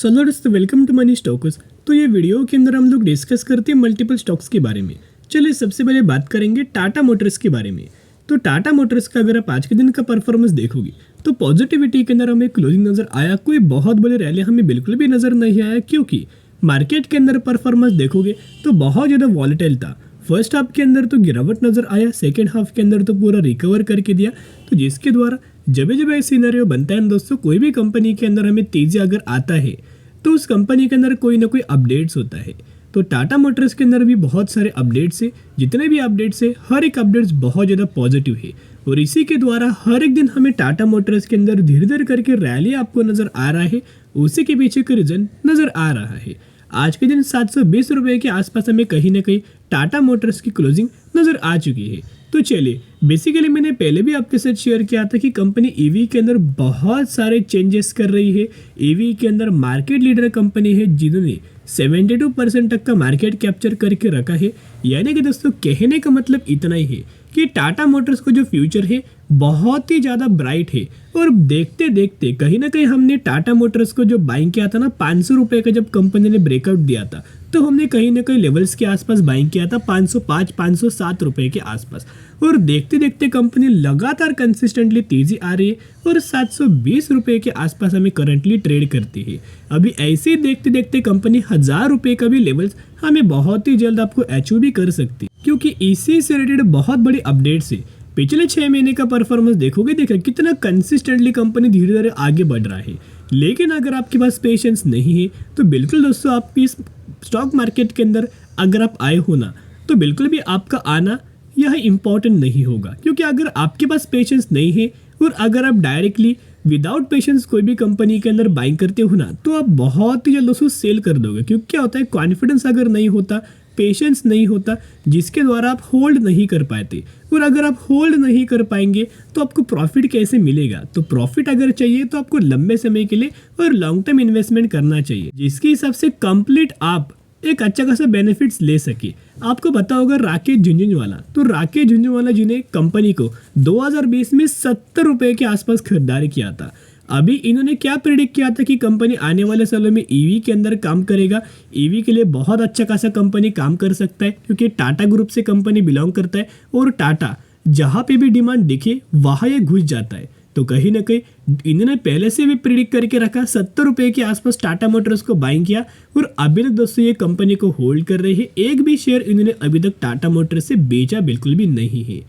सो दोस्तों welcome to money stocks. तो ये वीडियो के अंदर हम लोग डिस्कस करते हैं मल्टीपल स्टॉक्स के बारे में। चलिए सबसे पहले बात करेंगे टाटा मोटर्स के बारे में। तो टाटा मोटर्स का अगर आप आज के दिन का परफॉर्मेंस देखोगे तो पॉजिटिविटी के अंदर हमें क्लोजिंग नजर आया, कोई बहुत बड़ी रैली हमें बिल्कुल भी नजर नहीं आया, क्योंकि मार्केट के अंदर परफॉर्मेंस देखोगे तो बहुत ज़्यादा वॉलेटाइल था। फर्स्ट हाफ के अंदर तो गिरावट नजर आया, सेकेंड हाफ के अंदर तो पूरा रिकवर करके दिया। तो जिसके द्वारा जब जब ऐसा सिनेरियो बनता है दोस्तों, कोई भी कंपनी के अंदर हमें तेजी अगर आता है तो उस कंपनी के अंदर कोई ना कोई अपडेट्स होता है। तो टाटा मोटर्स के अंदर भी बहुत सारे अपडेट्स है, जितने भी अपडेट्स है हर एक अपडेट्स बहुत ज़्यादा पॉजिटिव है और इसी के द्वारा हर एक दिन हमें टाटा मोटर्स के अंदर धीरे धीरे करके रैली आपको नज़र आ रहा है। उसी के पीछे का रीज़न नज़र आ रहा है। आज के दिन 720 रुपये के आसपास हमें कहीं ना कहीं टाटा मोटर्स की क्लोजिंग नज़र आ चुकी है। तो चलिए, बेसिकली मैंने पहले भी आपके साथ शेयर किया था कि कंपनी ईवी के अंदर बहुत सारे चेंजेस कर रही है। ईवी के अंदर मार्केट लीडर कंपनी है जिन्होंने 72% तक का मार्केट कैप्चर करके रखा है। यानी कि दोस्तों कहने का मतलब इतना ही है कि टाटा मोटर्स को जो फ्यूचर है बहुत ही ज़्यादा ब्राइट है। और देखते देखते कहीं ना कहीं हमने टाटा मोटर्स को जो बाइंग किया था ना 500 रुपये का, जब कंपनी ने ब्रेकआउट दिया था तो हमने कहीं ना कहीं लेवल्स के आसपास बाइंग किया था 505 507 रुपये के आसपास। और देखते देखते कंपनी लगातार कंसिस्टेंटली तेजी आ रही है और 720 रुपये के आसपास हमें करंटली ट्रेड करती है। अभी ऐसे ही देखते देखते कंपनी 1000 रुपये का भी लेवल्स हमें बहुत ही जल्द आपको अचीव भी कर सकती है, क्योंकि इसी से रिलेटेड बहुत बड़ी अपडेट्स है। पिछले 6 महीने का परफॉर्मेंस देखोगे, देखा कितना कंसिस्टेंटली कंपनी धीरे धीरे आगे बढ़ रहा है। लेकिन अगर आपके पास पेशेंस नहीं है तो बिल्कुल दोस्तों आपकी इस स्टॉक मार्केट के अंदर अगर आप आए हो ना तो बिल्कुल भी आपका आना यह इम्पॉर्टेंट नहीं होगा, क्योंकि अगर आपके पास पेशेंस नहीं है और अगर आप डायरेक्टली विदाउट पेशेंस कोई भी कंपनी के अंदर बाइंग करते हो ना तो आप बहुत ही जल्द उसको सेल कर दोगे। क्योंकि क्या होता है, कॉन्फिडेंस अगर नहीं होता, पेशेंस नहीं होता, जिसके द्वारा आप होल्ड नहीं कर पाते। और अगर आप होल्ड नहीं कर पाएंगे तो आपको प्रॉफिट कैसे मिलेगा। तो प्रॉफिट अगर चाहिए तो आपको लंबे समय के लिए और लॉन्ग टर्म इन्वेस्टमेंट करना चाहिए, जिसके हिसाब से कंप्लीट आप एक अच्छा खासा बेनिफिट्स ले सके। आपको पता होगा राकेश झुंझुनवाला, तो राकेश झुंझुनवाला जी ने कंपनी को 2020 में 70 रुपये के आसपास खरीदारी किया था। अभी इन्होंने क्या प्रेडिक्ट किया था कि कंपनी आने वाले सालों में ईवी के अंदर काम करेगा, ईवी के लिए बहुत अच्छा खासा कंपनी काम कर सकता है, क्योंकि टाटा ग्रुप से कंपनी बिलोंग करता है और टाटा जहाँ पे भी डिमांड दिखे वहाँ ये घुस जाता है। तो कहीं ना कहीं इन्होंने पहले से भी प्रेडिक्ट करके रखा, 70 रुपये के आसपास टाटा मोटर्स को बाइंग किया और अभी तक दोस्तों ये कंपनी को होल्ड कर रही है। एक भी शेयर इन्होंने अभी तक टाटा मोटर्स से बेचा बिल्कुल भी नहीं है।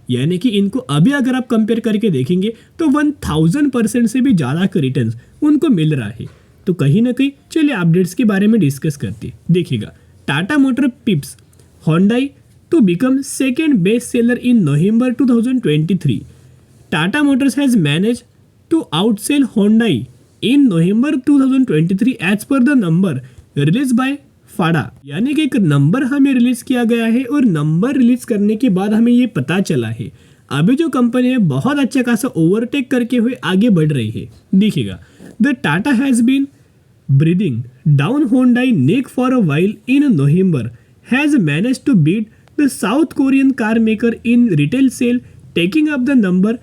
यानी कि इनको अभी अगर आप कंपेयर करके देखेंगे तो 1000% से भी ज़्यादा का रिटर्न्स उनको मिल रहा है। तो कहीं ना कहीं चलिए अपडेट्स के बारे में डिस्कस करते। देखिएगा, Tata Motor pips Hyundai to become second best seller in November 2023। Tata Motors has managed to outsell Hyundai in November 2023 as per the number released by FADA। यानी कि एक नंबर हमें रिलीज किया गया है और नंबर रिलीज करने के बाद हमें ये पता चला है अभी जो कंपनी है बहुत अच्छा खासा ओवरटेक करके हुए आगे बढ़ रही है। देखिएगा, the Tata has been breathing down Hyundai neck for a while in November has managed to beat the South Korean car maker in retail sale, taking up the number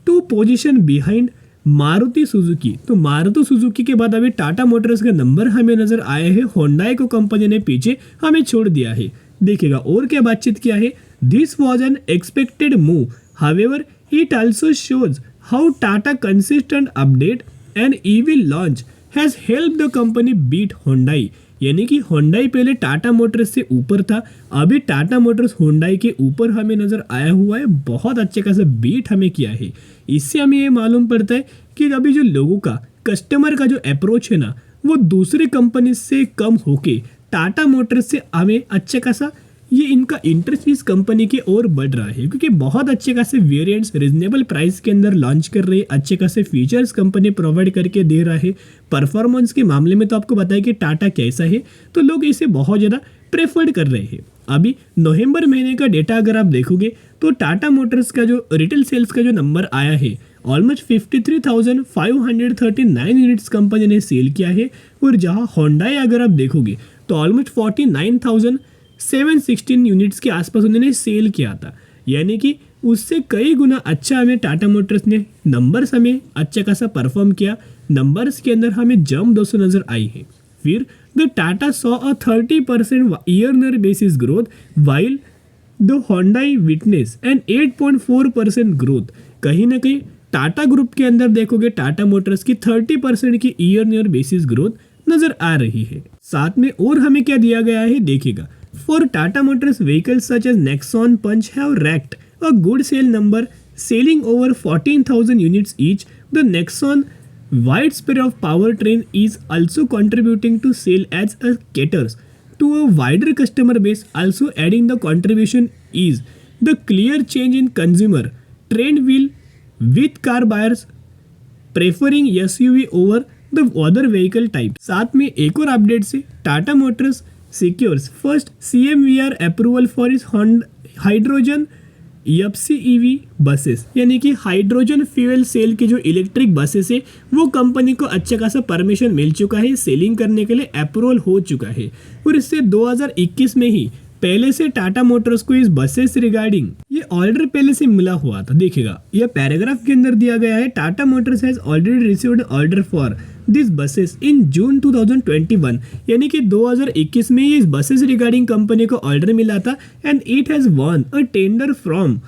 2 position behind Maruti Suzuki. तो Maruti Suzuki के बाद अभी Tata Motors का number हमें नजर आया है, Hyundai को कंपनी ने पीछे हमें छोड़ दिया है। देखिएगा और क्या बातचीत किया है, this was an expected move, however it also shows how Tata consistent update and EV launch has help the company beat Hyundai. यानी कि होंडाई पहले टाटा मोटर्स से ऊपर था, अभी टाटा मोटर्स होंडाई के ऊपर हमें नज़र आया हुआ है, बहुत अच्छे खासा बीट हमें किया है। इससे हमें ये मालूम पड़ता है कि अभी जो लोगों का कस्टमर का जो अप्रोच है ना वो दूसरी कंपनी से कम होके टाटा मोटर्स से हमें अच्छा खासा ये इनका इंटरेस्ट इस कंपनी के ओर बढ़ रहा है, क्योंकि बहुत अच्छे खासे वेरिएंट्स रिजनेबल प्राइस के अंदर लॉन्च कर रही है, अच्छे खासे फीचर्स कंपनी प्रोवाइड करके दे रहा है। परफॉर्मेंस के मामले में तो आपको पता है कि टाटा कैसा है, तो लोग इसे बहुत ज़्यादा प्रेफर्ड कर रहे हैं। अभी नवंबर महीने का डेटा अगर आप देखोगे तो टाटा मोटर्स का जो रिटेल सेल्स का जो नंबर आया है ऑलमोस्ट 53,539 यूनिट्स कंपनी ने सेल किया है। और जहाँ होंडाई अगर आप देखोगे तो ऑलमोस्ट 49,716 यूनिट्स के आसपास उन्होंने सेल किया था। यानी कि उससे कई गुना अच्छा हमें टाटा मोटर्स ने नंबर्स हमें अच्छा खासा परफॉर्म किया। नंबर्स के अंदर हमें जंप दोस्तों नजर आई है। फिर the Tata saw a 30% year basis growth while the Hyundai witness and 8.4% growth. कहीं ना कहीं टाटा ग्रुप के अंदर देखोगे टाटा मोटर्स की 30% की ईयर बेसिस ग्रोथ नजर आ रही है। साथ में और हमें क्या दिया गया है देखिएगा, for Tata Motors vehicles such as Nexon Punch have racked a good sale number selling over 14,000 units each. The Nexon widespread of powertrain is also contributing to sale as a caters to a wider customer base. Also adding the contribution is the clear change in consumer trend will with car buyers preferring SUV over the other vehicle type। साथ में एक और update से Tata Motors secures first CMVR approval for इस hydrogen FCEV buses, यानी कि hydrogen fuel cell के जो इलेक्ट्रिक बसेस है वो कंपनी को अच्छा खासा परमिशन मिल चुका है, सेलिंग करने के लिए अप्रूवल हो चुका है। और इससे 2021 में ही पहले से टाटा मोटर्स को इस बसेस रिगार्डिंग ये ऑर्डर पहले से मिला हुआ था। देखिएगा यह पैराग्राफ के अंदर दिया गया है, Tata Motors has already received order for this buses in June 2021, यानी कि 2021 में ये इस बसेस रिगार्डिंग कंपनी को ऑर्डर मिला था and it has won a tender from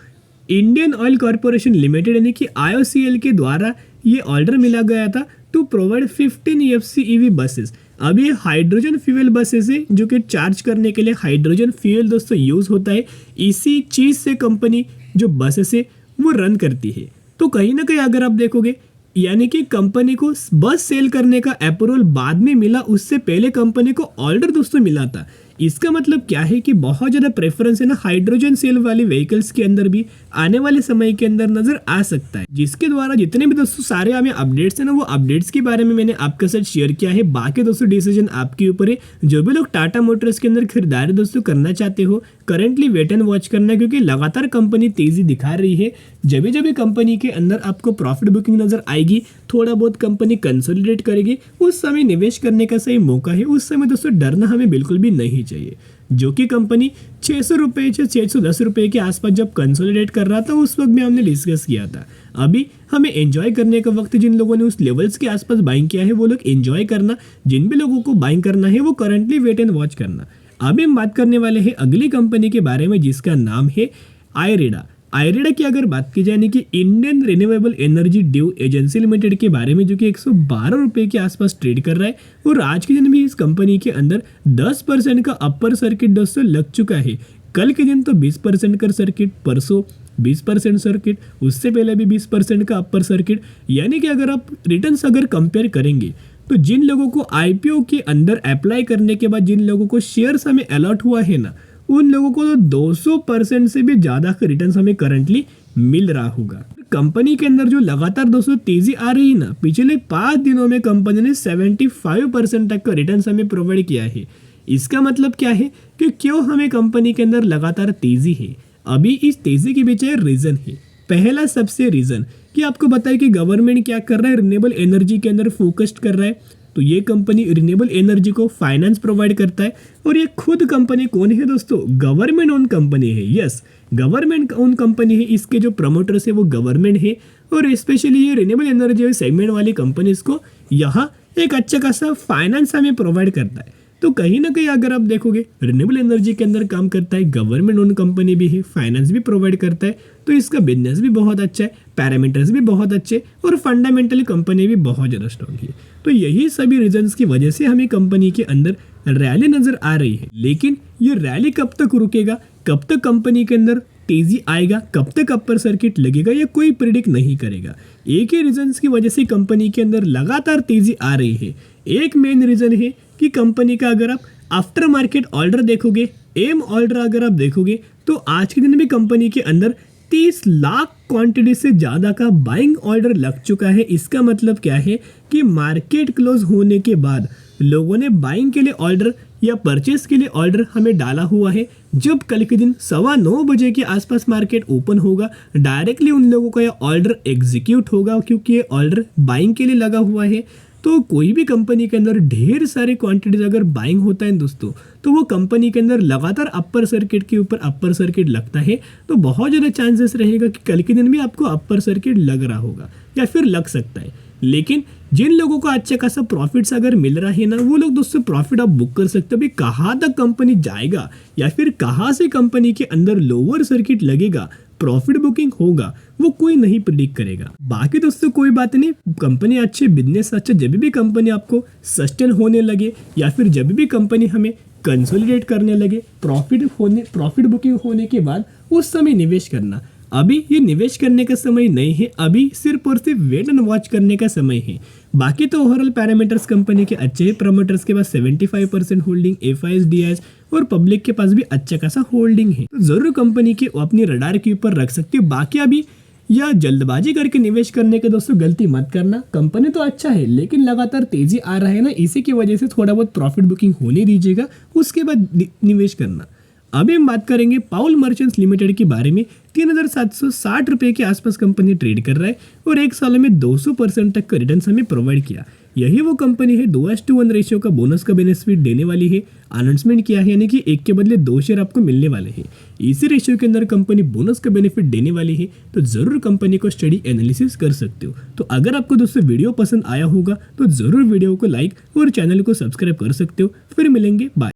Indian Oil Corporation Limited, यानी कि IOCL के द्वारा ये ऑर्डर मिला गया था टू प्रोवाइड 15 FCEV बसेस। अब ये हाइड्रोजन फ्यूल बसेस है जो कि चार्ज करने के लिए हाइड्रोजन फ्यूल दोस्तों यूज होता है, इसी चीज से कंपनी जो बसेस है वो रन करती है। तो कहीं ना कहीं अगर आप देखोगे यानी कि कंपनी को बस सेल करने का अप्रूवल बाद में मिला, उससे पहले कंपनी को ऑर्डर दोस्तों मिला था। इसका मतलब क्या है कि बहुत ज़्यादा प्रेफरेंस है ना हाइड्रोजन सेल वाली व्हीकल्स के अंदर भी आने वाले समय के अंदर नजर आ सकता है, जिसके द्वारा जितने भी दोस्तों सारे हमें अपडेट्स है ना वो अपडेट्स के बारे में मैंने आपके साथ शेयर किया है। बाकी दोस्तों डिसीजन आपके ऊपर है। जो भी लोग टाटा मोटर्स के अंदर खरीदारी दोस्तों करना चाहते हो करंटली वेट एंड वॉच करना, क्योंकि लगातार कंपनी तेजी दिखा रही है। जब भी कंपनी के अंदर आपको प्रॉफिट बुकिंग नजर आएगी, थोड़ा बहुत कंपनी कंसोलिडेट करेगी, उस समय निवेश करने का सही मौका है। उस समय दोस्तों डरना हमें बिल्कुल भी नहीं चाहिए। जो कि कंपनी 600 रुपये से 610 रुपये के आसपास जब कंसोलिडेट कर रहा था उस वक्त भी हमने डिस्कस किया था। अभी हमें एंजॉय करने का वक्त, जिन लोगों ने उस लेवल्स के आसपास बाइंग किया है वो लोग एंजॉय करना, जिन भी लोगों को बाइंग करना है वो करंटली वेट एंड वॉच करना। अभी हम बात करने वाले हैं अगली कंपनी के बारे में जिसका नाम है आयरेडा। आयरेडा की अगर बात की जाए कि Indian renewable energy due agency limited के बारे में, जो कि 112 रुपये के आसपास ट्रेड कर रहा है और आज के दिन भी इस कंपनी के अंदर 10% का अपर सर्किट दोस्तों लग चुका है। कल के दिन तो 20% का सर्किट, परसों 20% सर्किट, उससे पहले भी 20% का अपर सर्किट। यानी कि अगर आप रिटर्न्स अगर कंपेयर करेंगे तो जिन लोगों को IPO के अंदर अप्लाई करने के बाद जिन लोगों को शेयर्स हमें अलॉट हुआ है ना, उन लोगों को तो 200% से भी ज़्यादा का रिटर्न्स हमें करंटली मिल रहा होगा। कंपनी के अंदर जो लगातार दोस्तों तेजी आ रही है ना, पिछले 5 दिनों में कंपनी ने 75% तक का रिटर्न्स हमें प्रोवाइड किया है। इसका मतलब क्या है कि क्यों हमें कंपनी के अंदर लगातार तेजी है। अभी इस तेजी के पीछे रीजन है। पहला सबसे रीजन कि आपको बताया कि गवर्नमेंट क्या कर रहा है, रिन्यूएबल एनर्जी के अंदर फोकस्ड कर रहा है। तो ये कंपनी रिन्यूएबल एनर्जी को फाइनेंस प्रोवाइड करता है और ये खुद कंपनी कौन है दोस्तों, गवर्नमेंट ओन कंपनी है। यस, गवर्नमेंट ओन कंपनी है। इसके जो प्रमोटर्स है वो गवर्नमेंट है और स्पेशली ये रिन्यूएबल एनर्जी सेगमेंट वाली कंपनीज को यहाँ एक अच्छा खासा फाइनेंस हमें प्रोवाइड करता है। तो कहीं ना कहीं अगर आप देखोगे रिन्यूएबल एनर्जी के अंदर काम करता है, गवर्नमेंट ओन कंपनी भी है, फाइनेंस भी प्रोवाइड करता है, तो इसका बिजनेस भी बहुत अच्छा है, पैरामीटर्स भी बहुत अच्छे और फंडामेंटली कंपनी भी बहुत ज़्यादा स्ट्रॉन्ग है। तो यही सभी रीजंस की वजह से हमें कंपनी के अंदर रैली नजर आ रही है। लेकिन ये रैली कब तक रुकेगा, कब तक कंपनी के अंदर तेजी आएगा, कब तक अपर सर्किट लगेगा, ये कोई प्रिडिक्ट नहीं करेगा। एक ही रीजंस की वजह से कंपनी के अंदर लगातार तेजी आ रही है। एक मेन रीजन है कि कंपनी का अगर आप आफ्टर मार्केट ऑर्डर देखोगे, एम ऑर्डर अगर आप देखोगे, तो आज के दिन भी कंपनी के अंदर 30 लाख क्वांटिटी से ज़्यादा का बाइंग ऑर्डर लग चुका है। इसका मतलब क्या है कि मार्केट क्लोज होने के बाद लोगों ने बाइंग के लिए ऑर्डर या परचेस के लिए ऑर्डर हमें डाला हुआ है। जब कल के दिन 9:15 बजे के आसपास मार्केट ओपन होगा, डायरेक्टली उन लोगों का यह ऑर्डर एग्जीक्यूट होगा, क्योंकि ये ऑर्डर बाइंग के लिए लगा हुआ है। तो कोई भी कंपनी के अंदर ढेर सारे क्वांटिटीज अगर बाइंग होता है दोस्तों, तो वो कंपनी के अंदर लगातार अपर सर्किट के ऊपर अपर सर्किट लगता है। तो बहुत ज़्यादा चांसेस रहेगा कि कल के दिन भी आपको अपर सर्किट लग रहा होगा या फिर लग सकता है। लेकिन जिन लोगों को अच्छा खासा प्रॉफिट्स अगर मिल रहा है ना, वो लोग दोस्तों प्रॉफिट आप बुक कर सकते हो। अभी कहाँ तक कंपनी जाएगा या फिर कहाँ से कंपनी के अंदर लोअर सर्किट लगेगा, प्रॉफिट बुकिंग होगा, वो कोई नहीं प्रिडिक्ट करेगा। बाकी दोस्तों कोई बात नहीं, कंपनी अच्छे, बिजनेस अच्छा, जब भी कंपनी आपको सस्टेन होने लगे या फिर जब भी कंपनी हमें कंसोलिडेट करने लगे, प्रॉफिट बुकिंग होने के बाद उस समय निवेश करना। अभी ये निवेश करने का समय नहीं है, अभी सिर्फ और सिर्फ वेट एंड वॉच करने का समय है। बाकी तो ओवरऑल पैरामीटर्स कंपनी के अच्छे हैं। प्रमोटर्स के पास 75% होल्डिंग, एफआईएस, डीआईएस और पब्लिक के पास भी अच्छा खासा होल्डिंग है, तो जरूर कंपनी के अपनी रडार के ऊपर रख सकते हो। बाकी अभी या जल्दबाजी करके निवेश करने के दोस्तों गलती मत करना। कंपनी तो अच्छा है लेकिन लगातार तेजी आ रहा है ना, इसी की वजह से थोड़ा बहुत प्रॉफिट बुकिंग होने दीजिएगा, उसके बाद निवेश करना। अभी हम बात करेंगे पाउल मर्चेंट्स लिमिटेड के बारे में। 3760 रुपये के आसपास कंपनी ट्रेड कर रहा है और एक साल में 200% तक का रिटर्न हमें प्रोवाइड किया। यही वो कंपनी है 2:1 रेशियो का बोनस का बेनिफिट देने वाली है। अनाउंसमेंट किया है, यानी कि 1 के बदले 2 शेयर आपको मिलने वाले हैं। इसी रेशियो के अंदर कंपनी बोनस का बेनिफिट देने वाली है, तो जरूर कंपनी को स्टडी एनालिसिस कर सकते हो। तो अगर आपको दोस्तों वीडियो पसंद आया होगा तो जरूर वीडियो को लाइक और चैनल को सब्सक्राइब कर सकते हो। फिर मिलेंगे, बाय।